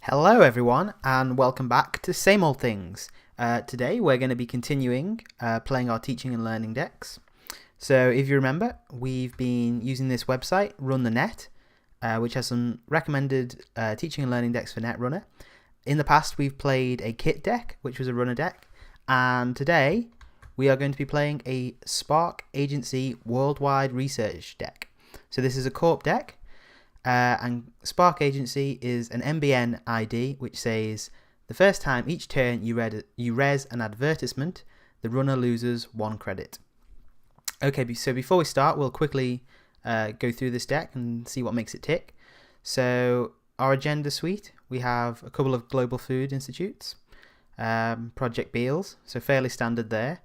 Hello everyone and welcome back to Same Old Things. Today we're going to be continuing playing our teaching and learning decks. So if you remember, we've been using this website, Run the Net, which has some recommended teaching and learning decks for Netrunner. In the past we've played a kit deck, which was a runner deck, and today we are going to be playing a Spark Agency Worldwide Research deck. So this is a corp deck. And Spark Agency is an MBN ID which says the first time each turn you res an advertisement, the runner loses 1 credit. Okay, so before we start, we'll quickly go through this deck and see what makes it tick. So our agenda suite, we have a couple of global food institutes, Project Beals, so fairly standard there.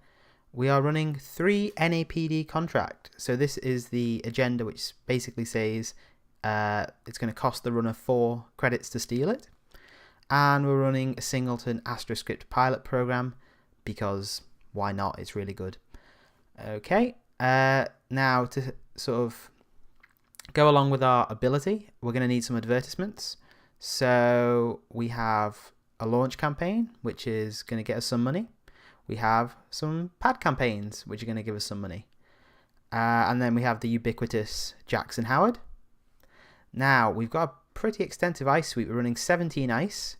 We are running 3 NAPD contract, so this is the agenda which basically says it's going to cost the runner 4 credits to steal it. And we're running a singleton AstroScript pilot program because why not? It's really good. Okay, now to sort of go along with our ability, we're going to need some advertisements. So we have a launch campaign, which is going to get us some money. We have some pad campaigns, which are going to give us some money. And then we have the ubiquitous Jackson Howard. Now, we've got a pretty extensive ice suite. We're running 17 ice.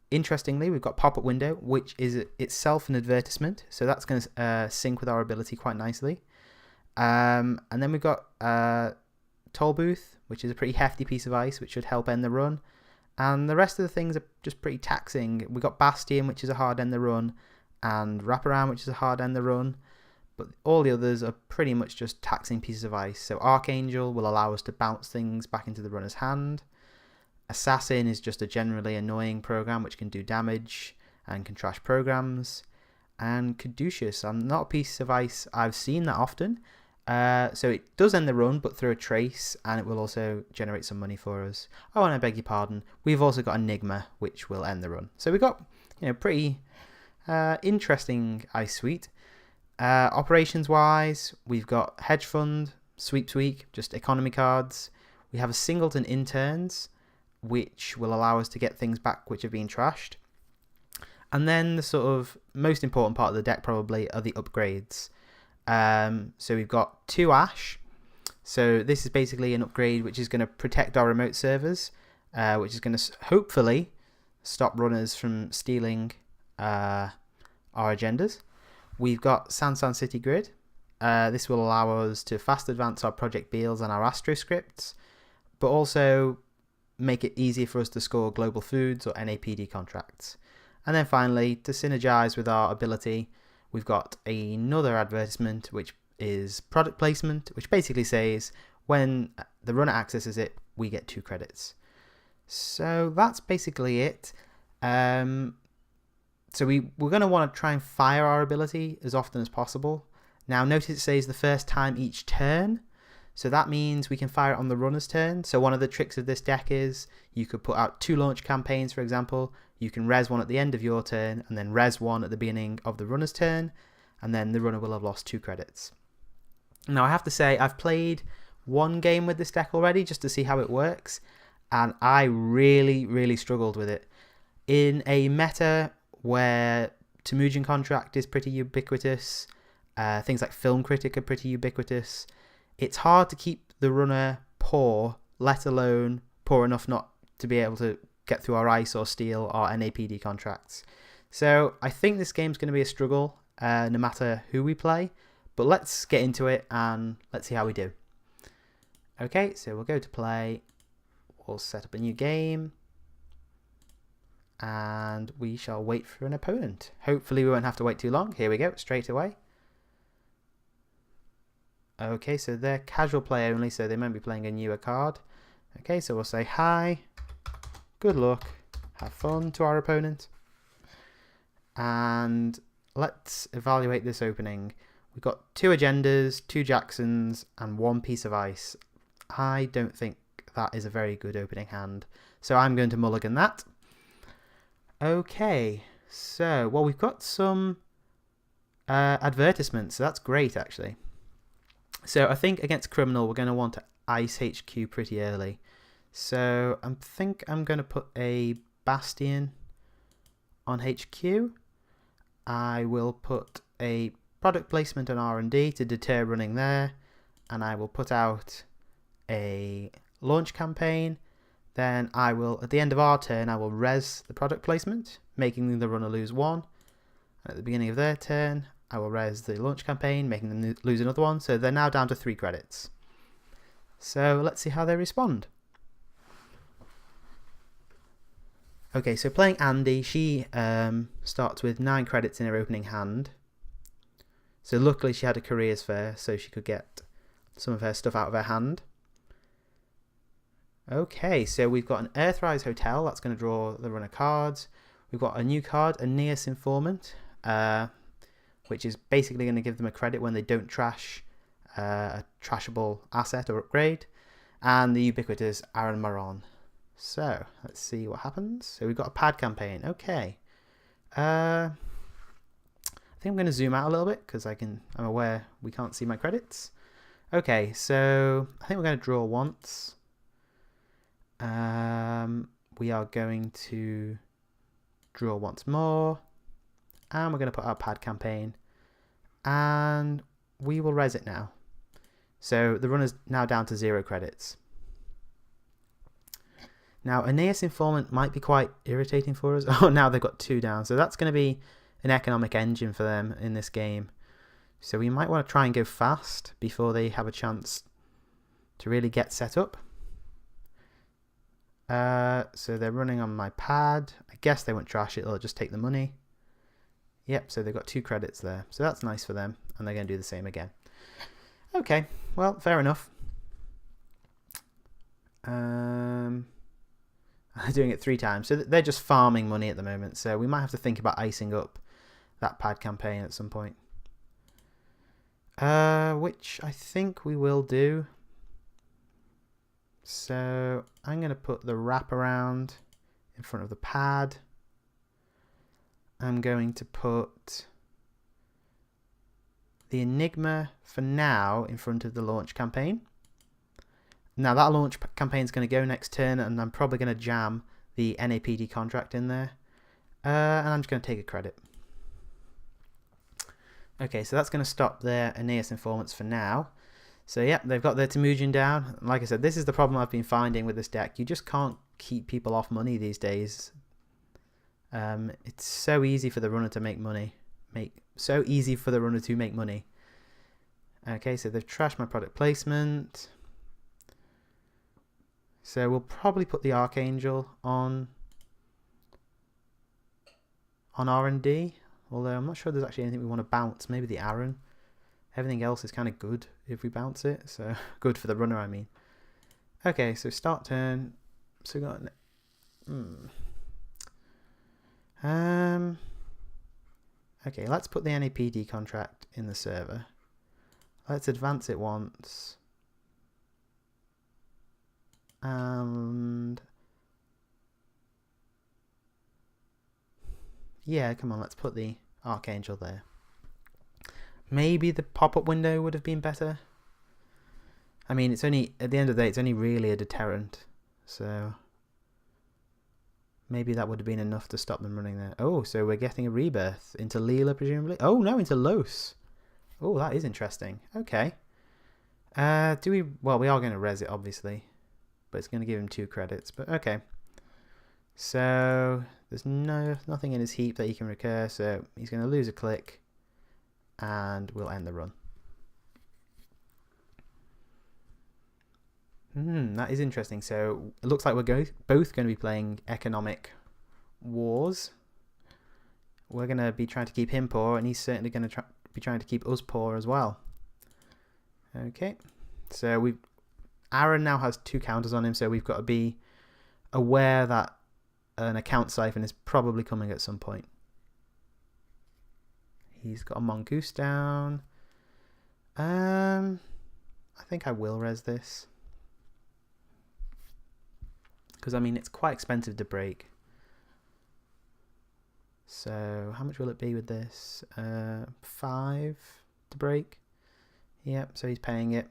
Interestingly, we've got pop-up window, which is itself an advertisement. So that's going to sync with our ability quite nicely. And then we've got toll booth, which is a pretty hefty piece of ice, which should help end the run. And the rest of the things are just pretty taxing. We've got Bastion, which is a hard end the run, and Wraparound, which is a hard end the run. But all the others are pretty much just taxing pieces of ice. So Archangel will allow us to bounce things back into the runner's hand. Assassin is just a generally annoying program which can do damage and can trash programs. And Caduceus, I'm not a piece of ice I've seen that often. So it does end the run, but through a trace, and it will also generate some money for us. Oh, and I beg your pardon, we've also got Enigma, which will end the run. So we've got pretty interesting ice suite. Operations wise, we've got hedge fund, sweeps week, just economy cards. We have a singleton interns, which will allow us to get things back which have been trashed. And then the sort of most important part of the deck probably are the upgrades. So we've got 2 Ash. So this is basically an upgrade which is going to protect our remote servers, which is going to hopefully stop runners from stealing our agendas. We've got Sansan City Grid. This will allow us to fast advance our Project Beals and our Astro scripts, but also make it easier for us to score global foods or NAPD contracts. And then finally, to synergize with our ability, we've got another advertisement which is product placement, which basically says when the runner accesses it, we get 2 credits. So that's basically it. So we're going to want to try and fire our ability as often as possible. Now notice it says the first time each turn. So that means we can fire it on the runner's turn. So one of the tricks of this deck is you could put out 2 launch campaigns, for example. You can res 1 at the end of your turn and then res 1 at the beginning of the runner's turn. And then the runner will have lost 2 credits. Now I have to say I've played 1 game with this deck already just to see how it works. And I really struggled with it. In a meta where Temujin Contract is pretty ubiquitous, things like Film Critic are pretty ubiquitous, it's hard to keep the runner poor, let alone poor enough not to be able to get through our ice or steal our NAPD contracts. So I think this game's going to be a struggle no matter who we play, but let's get into it and let's see how we do. Okay, so we'll go to play, we'll set up a new game, and we shall wait for an opponent. Hopefully we won't have to wait too long. Here we go, straight away. Okay, so they're casual play only, so they might be playing a newer card. Okay, so we'll say hi, good luck, have fun to our opponent. And let's evaluate this opening. We've got 2 agendas, 2 Jacksons, and 1 piece of ice. I don't think that is a very good opening hand, so I'm going to mulligan that. Okay, so, well, we've got some advertisements, so that's great, actually. So I think against Criminal, we're going to want to ice HQ pretty early. So I think I'm going to put a Bastion on HQ. I will put a product placement on R&D to deter running there, and I will put out a launch campaign. Then I will, at the end of our turn, I will res the product placement, making the runner lose 1. At the beginning of their turn, I will res the launch campaign, making them lose another 1. So they're now down to 3 credits. So let's see how they respond. Okay, so playing Andy, she starts with 9 credits in her opening hand. So luckily she had a careers fair, so she could get some of her stuff out of her hand. Okay, so we've got an Earthrise Hotel. That's going to draw the runner cards. We've got a new card, Aeneas Informant, which is basically going to give them a credit when they don't trash a trashable asset or upgrade. And the ubiquitous Aaron Maron. So, let's see what happens. So we've got a pad campaign. Okay. I think I'm going to zoom out a little bit because I'm aware we can't see my credits. Okay, so I think we're going to draw once. We are going to draw once more. And we're going to put our pad campaign. And we will res it now. So the runner's now down to 0 credits. Now, Aeneas Informant might be quite irritating for us. Oh, now they've got 2 down. So that's going to be an economic engine for them in this game. So we might want to try and go fast before they have a chance to really get set up. So they're running on my pad. I guess they won't trash it. They'll just take the money. Yep, so they've got 2 credits there. So that's nice for them. And they're going to do the same again. Okay, well, fair enough. They're doing it 3 times. So they're just farming money at the moment. So we might have to think about icing up that pad campaign at some point. Which I think we will do. So I'm going to put the wraparound in front of the pad. I'm going to put the Enigma for now in front of the launch campaign. Now that launch campaign is going to go next turn, and I'm probably going to jam the NAPD contract in there. And I'm just going to take a credit. Okay, so that's going to stop their Aeneas Informants for now. So yeah, they've got their Temujin down. Like I said, this is the problem I've been finding with this deck. You just can't keep people off money these days. It's so easy for the runner to make money. So easy for the runner to make money. Okay, so they've trashed my product placement. So we'll probably put the Archangel on R&D. Although I'm not sure there's actually anything we want to bounce. Maybe the Aaron. Everything else is kind of good if we bounce it. So good for the runner, I mean. Okay, so start turn. So we got okay, let's put the NAPD contract in the server. Let's advance it once. And yeah, come on, let's put the Archangel there. Maybe the pop-up window would have been better. I mean, it's only, at the end of the day, it's only really a deterrent. So maybe that would have been enough to stop them running there. Oh, so we're getting a rebirth into Leela, presumably. Oh, no, into Los. Oh, that is interesting. Okay. Do we... Well, we are going to res it, obviously. But it's going to give him 2 credits. But okay. So there's nothing in his heap that he can recur. So he's going to lose a click. And we'll end the run. That is interesting. So it looks like we're both going to be playing economic wars. We're going to be trying to keep him poor, and he's certainly going to be trying to keep us poor as well. Okay. So Aaron now has 2 counters on him, so we've got to be aware that an account siphon is probably coming at some point. He's got a Mongoose down. I think I will res this. Because, I mean, it's quite expensive to break. So, how much will it be with this? 5 to break. Yep, so he's paying it.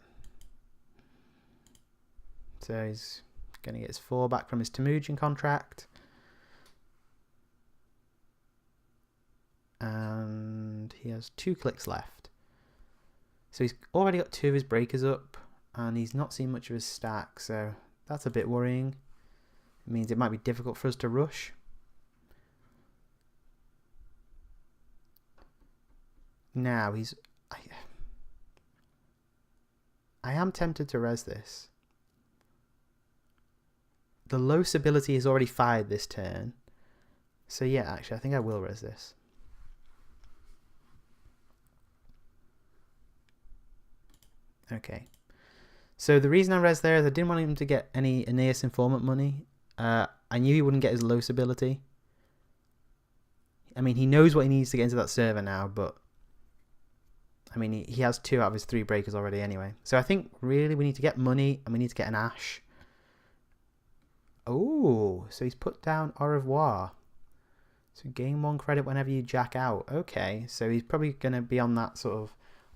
So he's Going to get his 4 back from his Temujin contract. And he has 2 clicks left. So he's already got 2 of his breakers up, and he's not seen much of his stack, so that's a bit worrying. It means it might be difficult for us to rush. Now he's... I am tempted to res this. The Los ability has already fired this turn. So yeah, actually I think I will res this. Okay. So the reason I res there is I didn't want him to get any Aeneas Informant money. I knew he wouldn't get his Los ability. I mean, he knows what he needs to get into that server now, but... I mean, he has 2 out of his 3 breakers already anyway. So I think really we need to get money and we need to get an Ash. Oh, so he's put down au revoir. So gain 1 credit whenever you jack out. Okay, so he's probably going to be on that sort of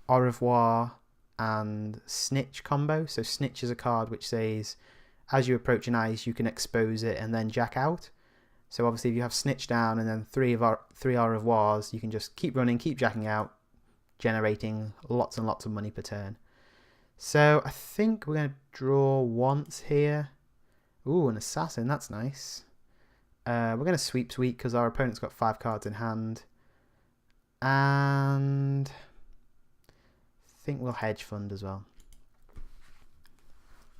au revoir and snitch combo. So snitch is a card which says as you approach an ice you can expose it and then jack out. So obviously if you have snitch down and then 3 au revoirs, you can just keep running, keep jacking out, generating lots and lots of money per turn. So I think we're going to draw once here. Ooh, an assassin, that's nice. We're going to sweep because our opponent's got 5 cards in hand. And I think we'll hedge fund as well.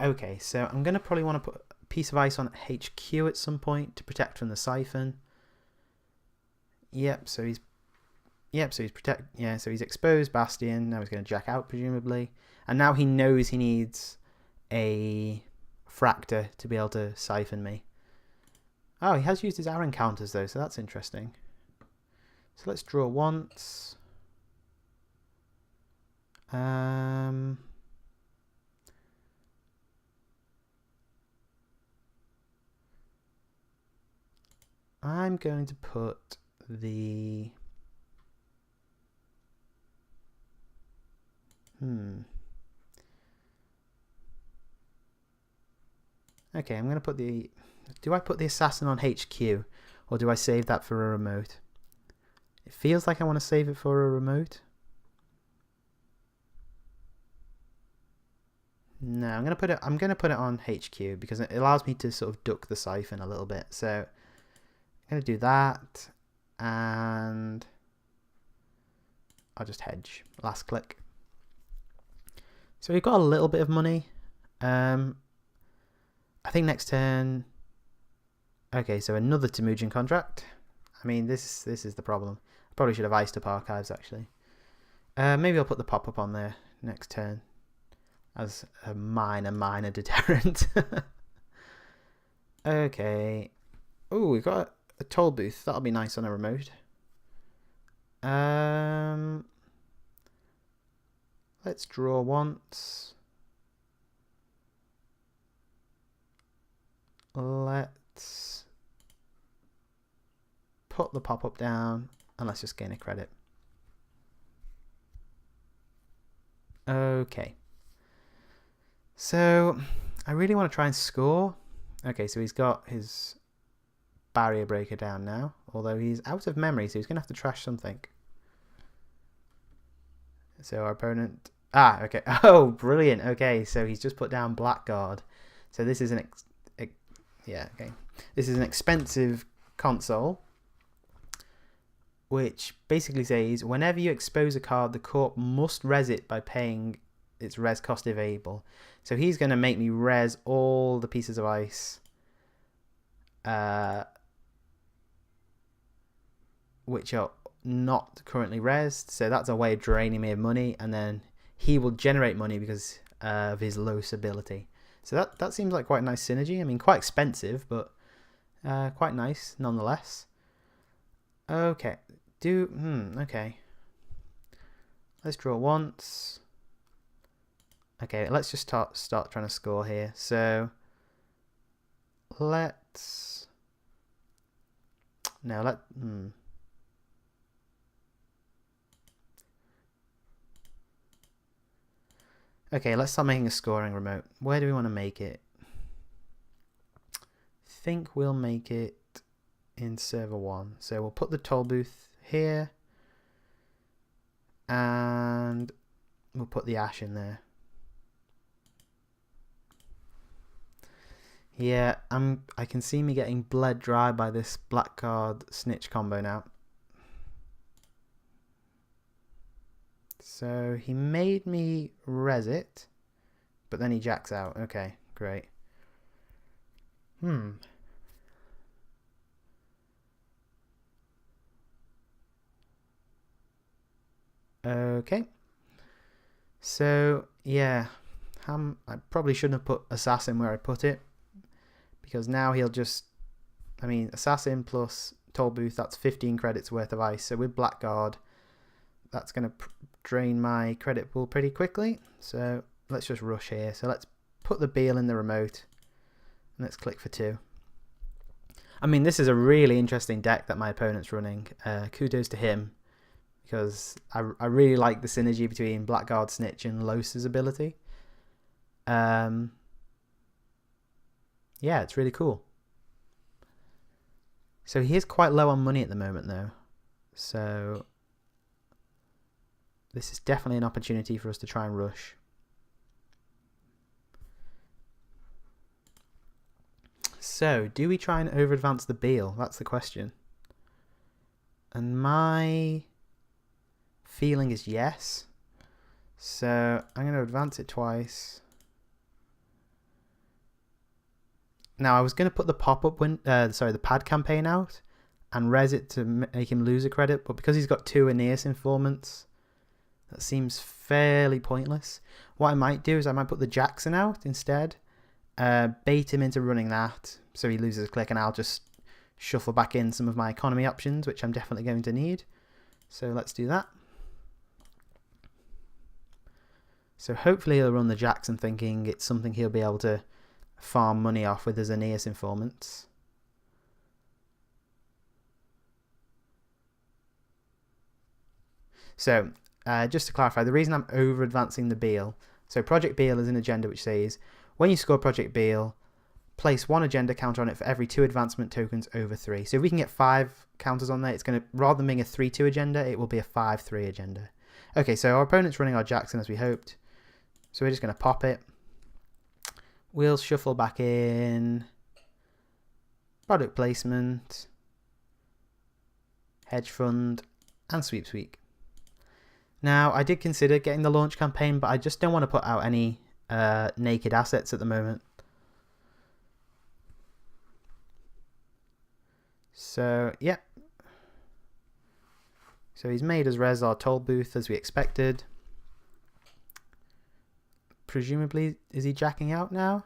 Okay, so I'm going to probably want to put a piece of ice on HQ at some point to protect from the siphon. Yep, so he's exposed Bastion. Now he's going to jack out presumably. And now he knows he needs a Fractor to be able to siphon me. Oh, he has used his Aaron counters though, so that's interesting. So let's draw once. I'm going to put the... Okay, I'm going to put the... Do I put the assassin on HQ? Or do I save that for a remote? It feels like I want to save it for a remote. No, I'm going to put it on HQ because it allows me to sort of duck the siphon a little bit. So I'm going to do that. And I'll just hedge. Last click. So we've got a little bit of money. I think next turn... Okay, so another Temujin contract. I mean, this is the problem. I probably should have iced up archives, actually. Maybe I'll put the pop-up on there next turn as a minor deterrent. Okay. Oh, we've got a toll booth. That'll be nice on a remote. Let's draw once. Let's put the pop-up down and let's just gain a credit. Okay. So I really want to try and score. Okay, so he's got his barrier breaker down now, although he's out of memory, so he's going to have to trash something. So our opponent... Ah, okay. Oh, brilliant. Okay, so he's just put down Blackguard. So this is an... Yeah, okay. This is an expensive console, which basically says whenever you expose a card, the corp must res it by paying its res cost if able. So he's going to make me res all the pieces of ice, which are not currently resed. So that's a way of draining me of money, and then he will generate money because of his Los ability. So that seems like quite a nice synergy. I mean, quite expensive, but quite nice nonetheless. Okay. Okay. Let's draw once. Okay, let's just start trying to score here. So let's... No, Okay, let's start making a scoring remote. Where do we want to make it? think we'll make it in server 1. So we'll put the toll booth here. And we'll put the ash in there. Yeah, I can see me getting bled dry by this blackguard snitch combo now. So he made me res it, but then he jacks out. Okay, great. Okay. So yeah, I probably shouldn't have put assassin where I put it, because now he'll just, I mean, assassin plus toll booth, that's 15 credits worth of ice. So with blackguard, that's going to drain my credit pool pretty quickly. So let's just rush here. So let's put the Beal in the remote and let's click for 2. I mean, this is a really interesting deck that my opponent's running. Kudos to him, because I really like the synergy between Blackguard, Snitch and Los's ability. Yeah, it's really cool. So he is quite low on money at the moment though. So this is definitely an opportunity for us to try and rush. So, do we try and over-advance the Beal? That's the question. And my feeling is yes. So, I'm going to advance it twice. Now, I was going to put the pop-up the pad campaign out and res it to make him lose a credit, but because he's got 2 Aeneas informants, that seems fairly pointless. What I might do is I might put the Jackson out instead. Bait him into running that so he loses a click, and I'll just shuffle back in some of my economy options, which I'm definitely going to need. So let's do that. So hopefully he'll run the Jackson thinking it's something he'll be able to farm money off with his Aeneas informants. So just to clarify, the reason I'm over advancing the Beal, so Project Beal is an agenda which says when you score Project Beal, place 1 agenda counter on it for every 2 advancement tokens over 3. So if we can get 5 counters on there, it's going to, rather than being a 3-2 agenda, it will be a 5-3 agenda. Okay, so our opponent's running our Jackson as we hoped. So we're just going to pop it. We'll shuffle back in. Product placement. Hedge fund. And sweep sweep. Now, I did consider getting the launch campaign, but I just don't want to put out any naked assets at the moment. So, yeah. So he's made us res our toll booth as we expected. Presumably, is he jacking out now?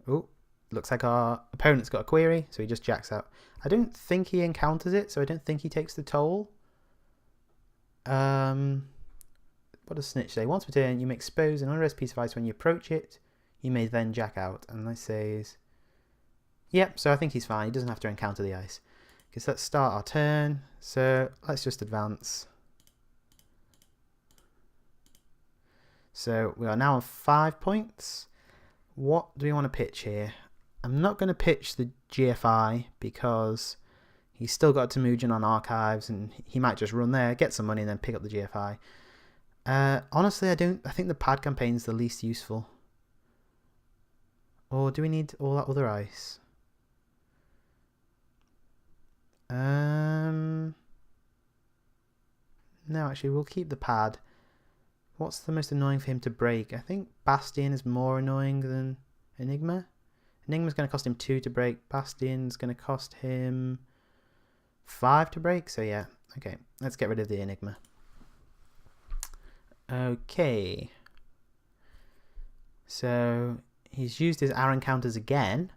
Oh, looks like our opponent's got a query, so he just jacks out. I don't think he encounters it, so I don't think he takes the toll. What does Snitch say? Once per turn, you may expose an unrest piece of ice when you approach it. You may then jack out. And this says, yep, so I think he's fine. He doesn't have to encounter the ice. Okay, so let's start our turn. So let's just advance. So we are now on 5 points. What do we want to pitch here? I'm not going to pitch the GFI because he's still got Temujin on archives and he might just run there, get some money and then pick up the GFI. Honestly, I think the pad campaign is the least useful. Or do we need all that other ice? No, actually, we'll keep the pad. What's the most annoying for him to break? I think Bastion is more annoying than Enigma. Enigma's going to cost him 2 to break. Bastion's going to cost him 5 to break. So yeah, okay, let's get rid of the Enigma. Okay. So he's used his Aaron counters again.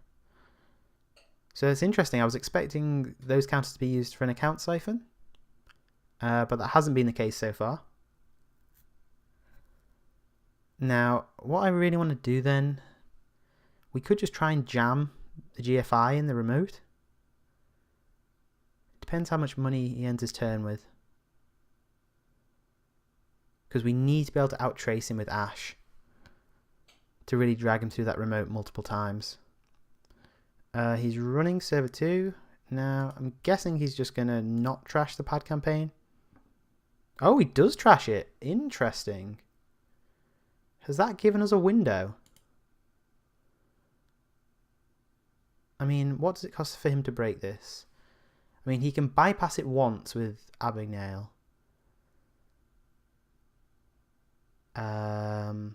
So it's interesting. I was expecting those counters to be used for an account siphon. But that hasn't been the case so far. Now, what I really want to do then, we could just try and jam the GFI in the remote. Depends how much money he ends his turn with. Because we need to be able to outtrace him with Ash to really drag him through that remote multiple times. He's running server 2. Now, I'm guessing he's just going to not trash the pad campaign. Oh, he does trash it. Interesting. Has that given us a window? I mean, what does it cost for him to break this? I mean, he can bypass it once with Abigail. But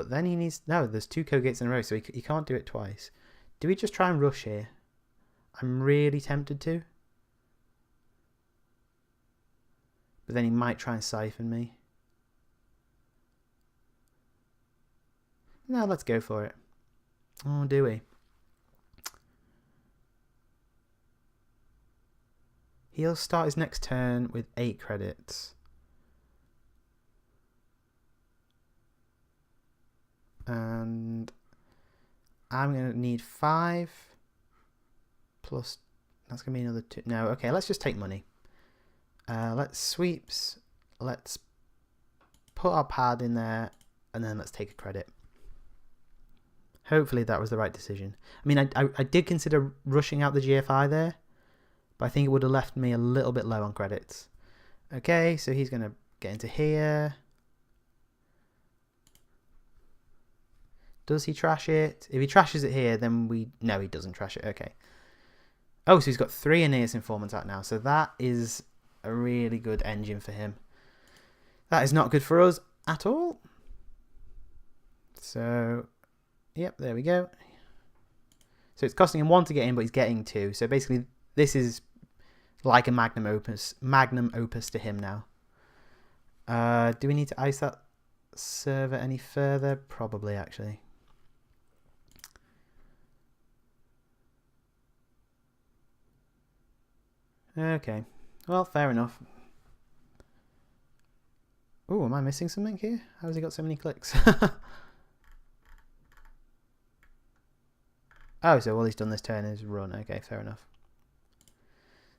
then he needs... No, there's 2 code gates in a row, so he can't do it twice. Do we just try and rush here? I'm really tempted to. But then he might try and siphon me. No, let's go for it. Oh, do we? He'll start his next turn with 8 credits. And I'm going to need 5 plus... That's going to be another 2. No, okay, let's just take money. Let's sweeps. Let's put our pad in there. And then let's take a credit. Hopefully that was the right decision. I mean, I did consider rushing out the GFI there. But I think it would have left me a little bit low on credits. Okay, so he's going to get into here. Does he trash it? If he trashes it here, then we... No, he doesn't trash it. Okay. Oh, so he's got 3 Aeneas informants out now. So that is a really good engine for him. That is not good for us at all. So, yep, there we go. So it's costing him 1 to get in, but he's getting 2. So basically, this is like a magnum opus to him now. Do we need to ice that server any further? Probably, actually. Okay. Well, fair enough. Oh, am I missing something here? How has he got so many clicks? Oh, so all he's done this turn is run. Okay, fair enough.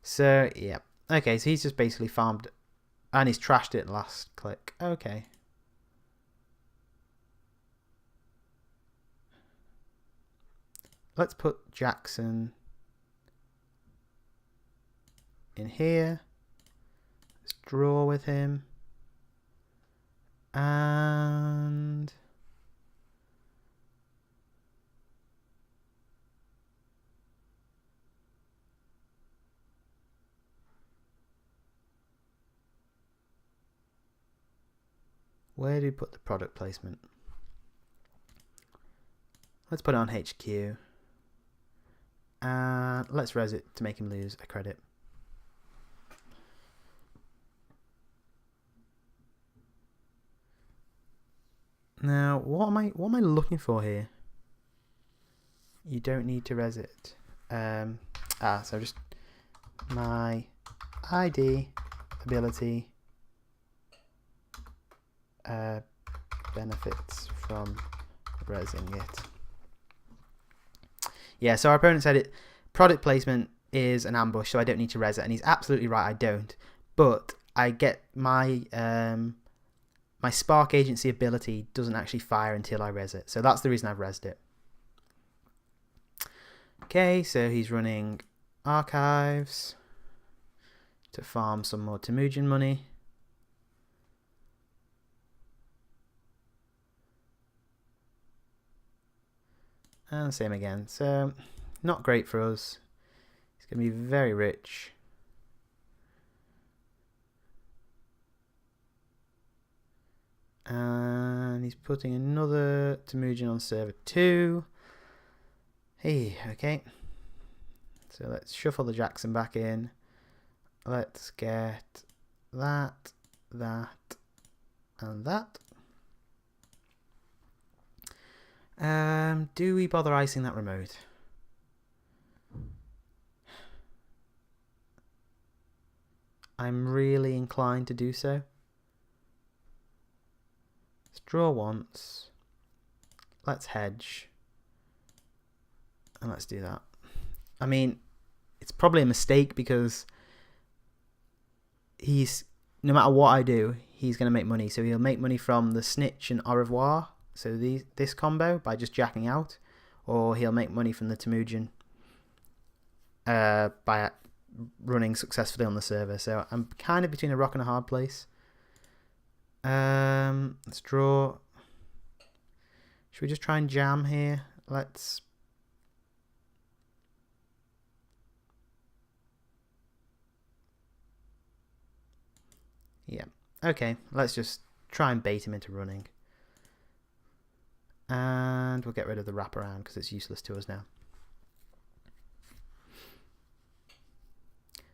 So, yeah. Okay, so he's just basically farmed... And he's trashed it last click. Okay. Let's put Jackson in here. Let's draw with him. And... where do we put the product placement? Let's put it on HQ. And let's res it to make him lose a credit. Now, what am I looking for here? You don't need to res it. So just my ID ability benefits from resing it. Yeah, so our opponent said it. Product placement is an ambush, so I don't need to res it, and he's absolutely right. I don't, but I get my my spark agency ability doesn't actually fire until I res it, so that's the reason I've resed it. Okay, so he's running archives to farm some more Temujin money. And same again. So, not great for us. He's going to be very rich. And he's putting another Temujin on server 2. Hey, okay. So let's shuffle the Jackson back in. Let's get that, that, and that. Do we bother icing that remote? I'm really inclined to do so. Let's draw once. Let's hedge. And let's do that. I mean, it's probably a mistake because he's, no matter what I do, he's going to make money. So he'll make money from the snitch and au revoir. So this combo by just jacking out, or he'll make money from the Temujin by running successfully on the server. So I'm kind of between a rock and a hard place. Let's draw. Should we just try and jam here? Let's. Yeah. Okay, let's just try and bait him into running. And we'll get rid of the wraparound because it's useless to us now.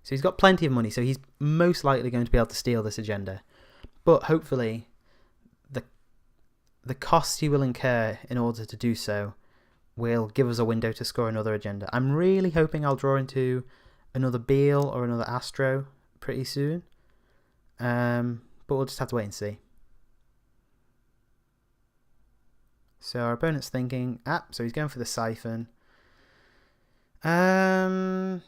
So he's got plenty of money, so he's most likely going to be able to steal this agenda. But hopefully, the cost he will incur in order to do so will give us a window to score another agenda. I'm really hoping I'll draw into another Beal or another Astro pretty soon. But we'll just have to wait and see. So our opponent's thinking, so he's going for the Siphon. Oh,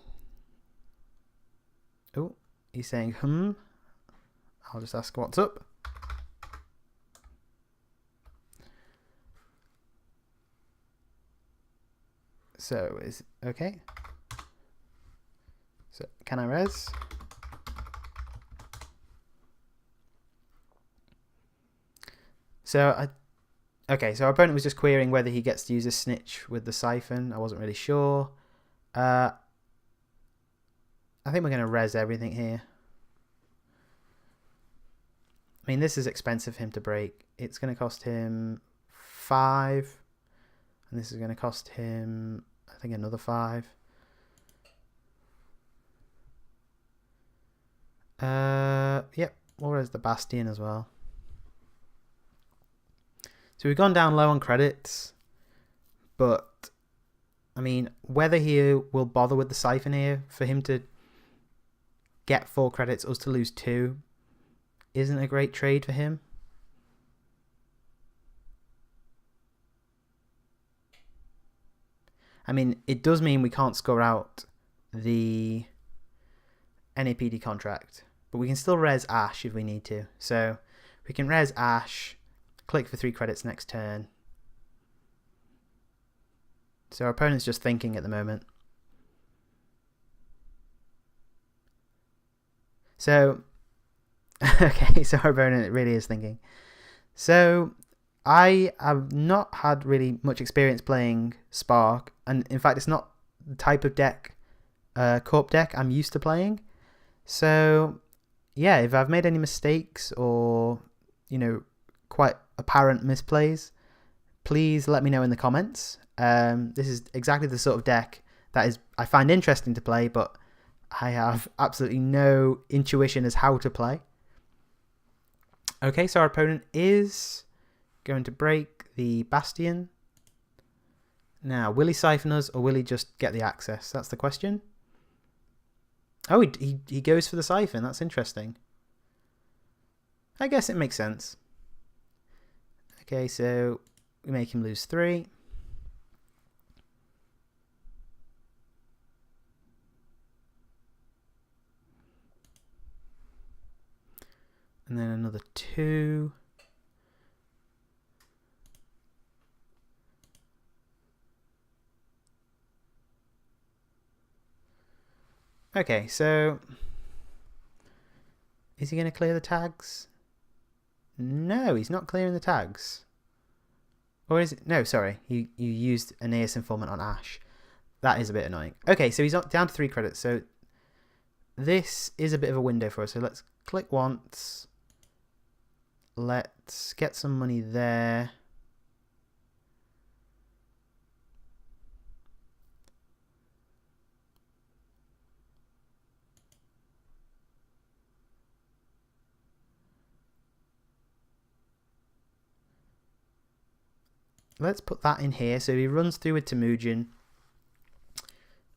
he's saying, I'll just ask what's up. So is okay. So can I res? So okay, so our opponent was just querying whether he gets to use a snitch with the Siphon. I wasn't really sure. I think we're going to res everything here. I mean, this is expensive for him to break. It's going to cost him 5. And this is going to cost him, I think, another 5. Yep, we'll res the Bastion as well. So we've gone down low on credits, but I mean, whether he will bother with the Siphon here, for him to get 4 credits, us to lose 2, isn't a great trade for him. I mean, it does mean we can't score out the NAPD contract, but we can still res Ash if we need to. So we can res Ash, click for 3 credits next turn. So our opponent's just thinking at the moment. So, okay, so our opponent really is thinking. So I have not had really much experience playing Spark, and in fact it's not the type of deck, Corp deck I'm used to playing. So yeah, if I've made any mistakes or, you know, quite apparent misplays, please let me know in the comments. This is exactly the sort of deck that I find interesting to play, but I have absolutely no intuition as how to play. Okay, so our opponent is going to break the Bastion. Now, will he Siphon us or will he just get the access? That's the question. Oh, he goes for the Siphon. That's interesting. I guess it makes sense. Okay, so we make him lose 3. And then another 2. Okay, so is he going to clear the tags? No, he's not clearing the tags. Or is it? No, sorry. You used Aeneas Informant on Ash. That is a bit annoying. Okay, so he's down to 3 credits. So this is a bit of a window for us. So let's click once. Let's get some money there. Let's put that in here. So he runs through with Temujin.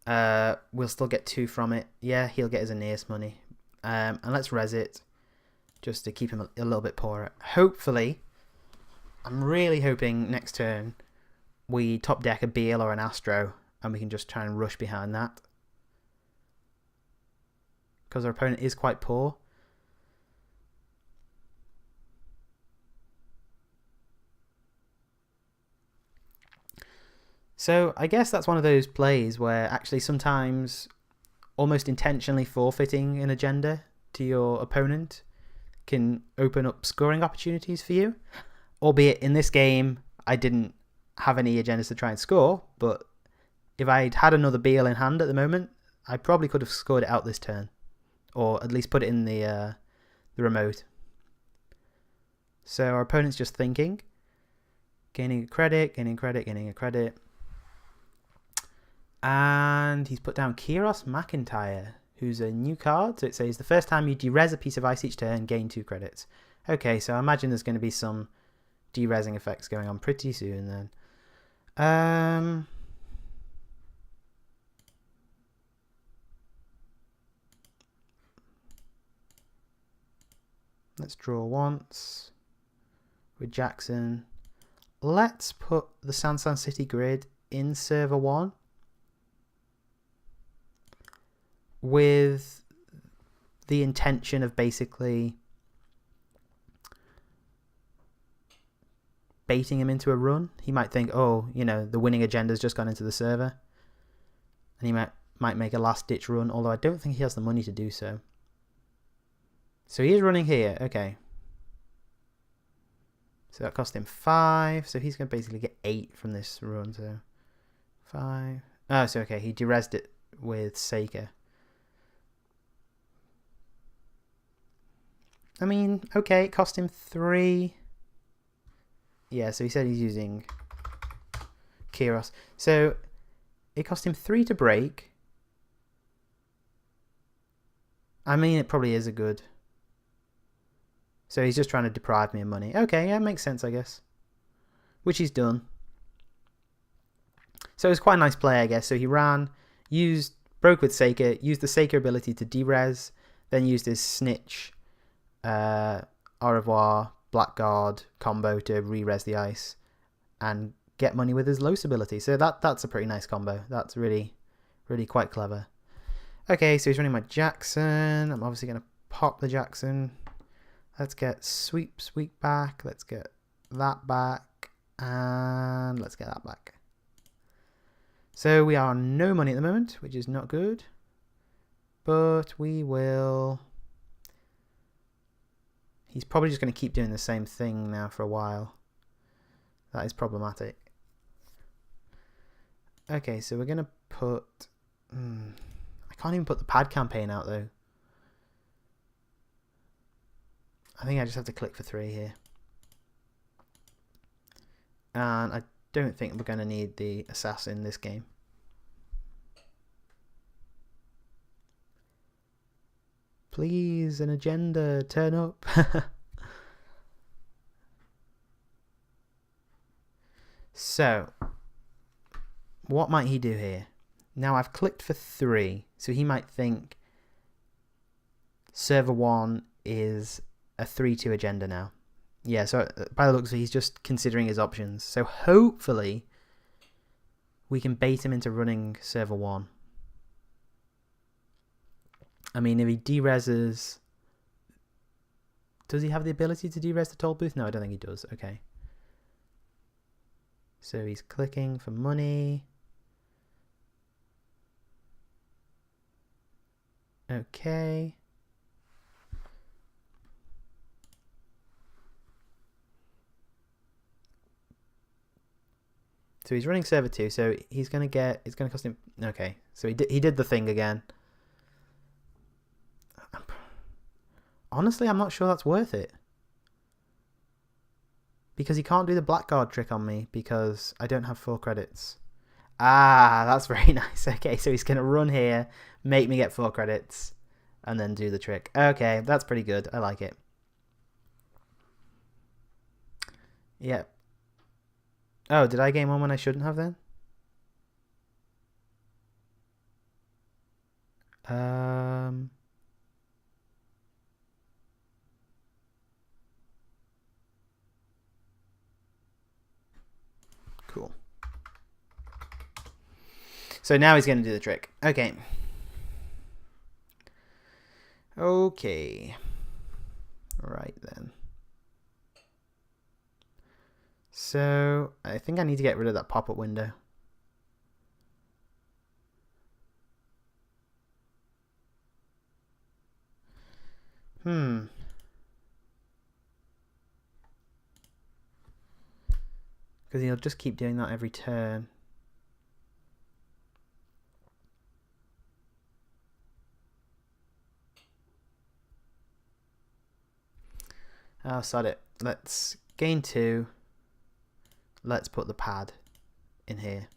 We'll still get 2 from it. Yeah, he'll get his Aeneas money. And let's res it just to keep him a little bit poorer. Hopefully, I'm really hoping next turn we top deck a Beal or an Astro and we can just try and rush behind that. Because our opponent is quite poor. So I guess that's one of those plays where actually sometimes almost intentionally forfeiting an agenda to your opponent can open up scoring opportunities for you. Albeit in this game, I didn't have any agendas to try and score, but if I'd had another Beal in hand at the moment, I probably could have scored it out this turn. Or at least put it in the remote. So our opponent's just thinking. Gaining a credit, gaining credit, gaining a credit. And he's put down Kieros McIntyre, who's a new card. So it says the first time you derez a piece of ice each turn, gain 2 credits. Okay, so I imagine there's going to be some derezing effects going on pretty soon then. Let's draw once with Jackson. Let's put the Sansan City grid in server 1 with the intention of basically baiting him into a run. He might think, oh, you know, the winning agenda's just gone into the server. And he might make a last ditch run, although I don't think he has the money to do so. So he is running here, okay. So that cost him 5, so he's going to basically get 8 from this run, so 5. Oh, so okay, he derezed it with Seika. I mean, okay, it cost him 3. Yeah, so he said he's using Kieros. So it cost him 3 to break. I mean, it probably is a good. So he's just trying to deprive me of money. Okay, yeah, makes sense, I guess. Which he's done. So it was quite a nice play, I guess. So he ran, broke with Seika, used the Seika ability to derez, then used his Snitch, Au revoir, Blackguard combo to re-res the ice and get money with his Los ability. So that's a pretty nice combo. That's really, really quite clever. Okay, so he's running my Jackson. I'm obviously going to pop the Jackson. Let's get sweep back. Let's get that back. And let's get that back. So we are on no money at the moment, which is not good. But we will. He's probably just going to keep doing the same thing now for a while. That is problematic. Okay, so we're going to put. I can't even put the pad campaign out though. I think I just have to click for 3 here. And I don't think we're going to need the assassin this game. Please, an agenda, turn up. So, what might he do here? Now I've clicked for 3, so he might think server 1 is a 3-2 agenda now. Yeah, so by the looks of it, he's just considering his options. So hopefully we can bait him into running server 1. I mean, if he derezes... Does he have the ability to derez the toll booth? No, I don't think he does. Okay. So he's clicking for money. Okay. So he's running server 2, so he's going to get... It's going to cost him... Okay, so he did the thing again. Honestly, I'm not sure that's worth it. Because he can't do the Blackguard trick on me because I don't have 4 credits. Ah, that's very nice. Okay, so he's going to run here, make me get 4 credits, and then do the trick. Okay, that's pretty good. I like it. Yep. Oh, did I gain 1 when I shouldn't have then? Cool. So now he's going to do the trick. Okay. Okay. Right then. So I think I need to get rid of that pop-up window. Because he'll just keep doing that every turn. Oh, sod it. Let's gain 2. Let's put the pad in here.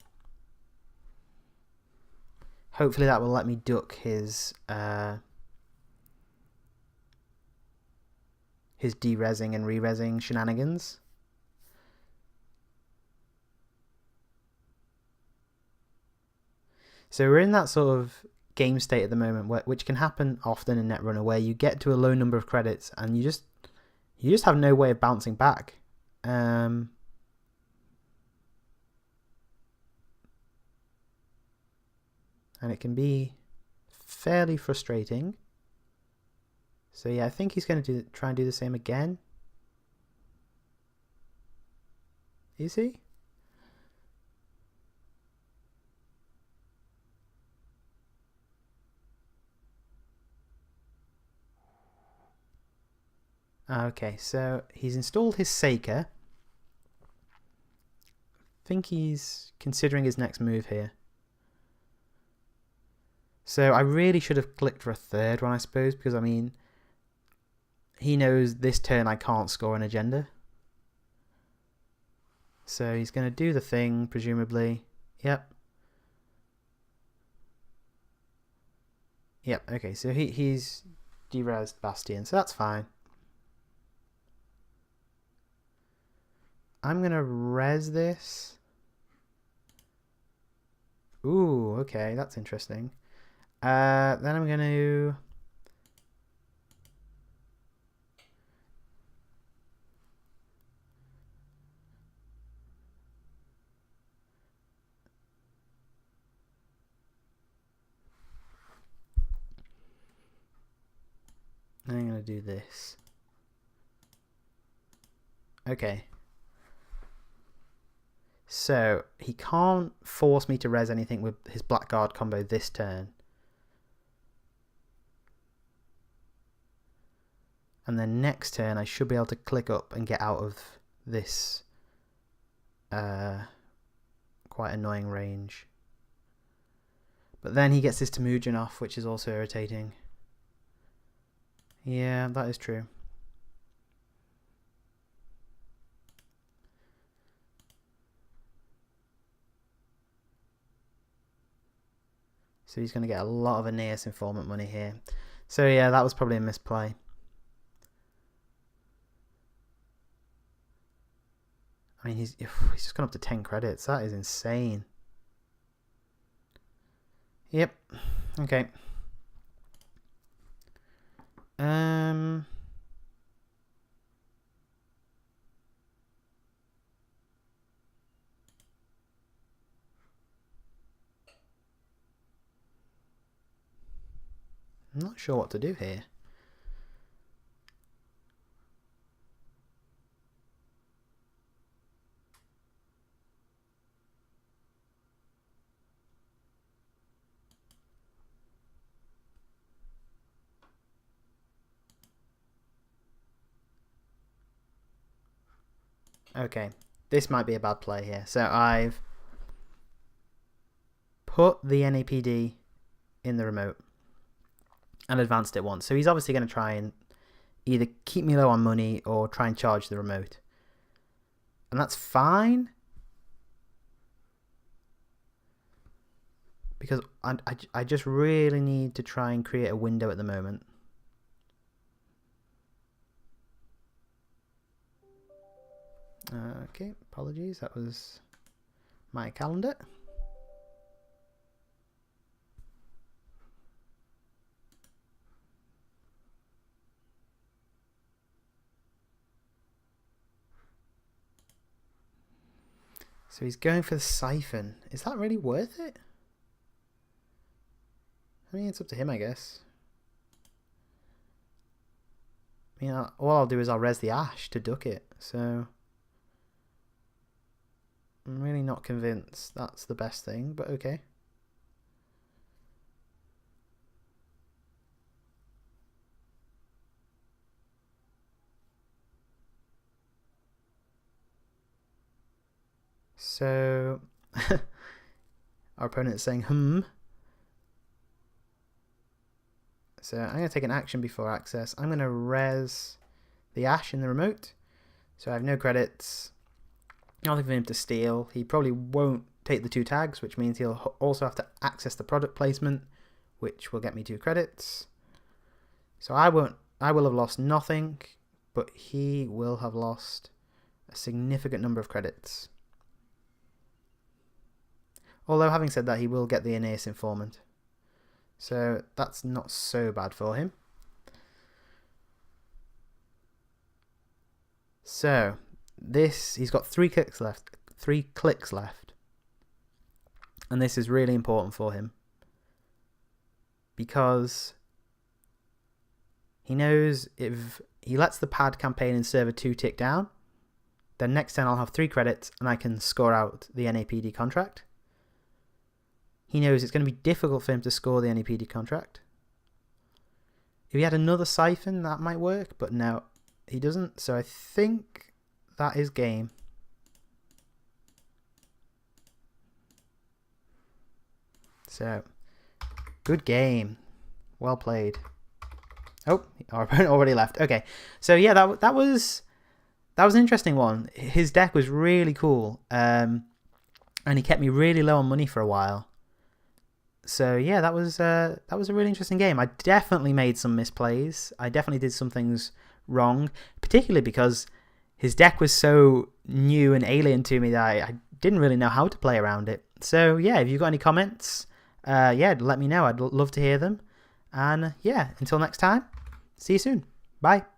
Hopefully that will let me duck his de-resing and re-resing shenanigans. So we're in that sort of game state at the moment, which can happen often in Netrunner, where you get to a low number of credits and you just have no way of bouncing back. And it can be fairly frustrating. So yeah, I think he's going to try and do the same again. Is he? Okay, so he's installed his Seeker. I think he's considering his next move here. So I really should have clicked for a third one, I suppose, because I mean, he knows this turn I can't score an agenda. So he's going to do the thing, presumably. Yep. Yep, okay, so he's de-resed Bastion, so that's fine. I'm going to res this. Ooh, okay, that's interesting. Then I'm going to... I'm going to do this. Okay. So, he can't force me to res anything with his Blackguard combo this turn. And then next turn I should be able to click up and get out of this quite annoying range. But then he gets his Temujin off, which is also irritating. Yeah, that is true. So he's going to get a lot of Aeneas Informant money here. So yeah, that was probably a misplay. I mean, he's just gone up to 10 credits. That is insane. Yep. Okay. I'm not sure what to do here. Okay, this might be a bad play here. So I've put the NAPD in the remote and advanced it once. So he's obviously going to try and either keep me low on money or try and charge the remote. And that's fine. Because I just really need to try and create a window at the moment. Okay, apologies, that was my calendar. So he's going for the Siphon. Is that really worth it? I mean, it's up to him, I guess. I mean, all I'll do is I'll res the Ash to duck it, so... I'm really not convinced that's the best thing, but okay. So our opponent is saying So I'm going to take an action before access. I'm going to res the Ash in the remote. So I have no credits. Nothing for him to steal. He probably won't take the 2 tags, which means he'll also have to access the product placement, which will get me 2 credits. So I will have lost nothing, but he will have lost a significant number of credits. Although, having said that, he will get the Aeneas Informant. So that's not so bad for him. So he's got 3 clicks left. 3 clicks left. And this is really important for him. Because he knows if he lets the pad campaign in server 2 tick down, then next turn I'll have 3 credits and I can score out the NAPD contract. He knows it's going to be difficult for him to score the NAPD contract. If he had another siphon, that might work, but no, he doesn't. So I think that is game. So, good game. Well played. Oh, our opponent already left. Okay, so yeah, that was an interesting one. His deck was really cool, and he kept me really low on money for a while. So yeah, that was a really interesting game. I definitely made some misplays. I definitely did some things wrong, particularly because his deck was so new and alien to me that I didn't really know how to play around it. So yeah, if you've got any comments, yeah, let me know. I'd love to hear them. And yeah, until next time, see you soon. Bye.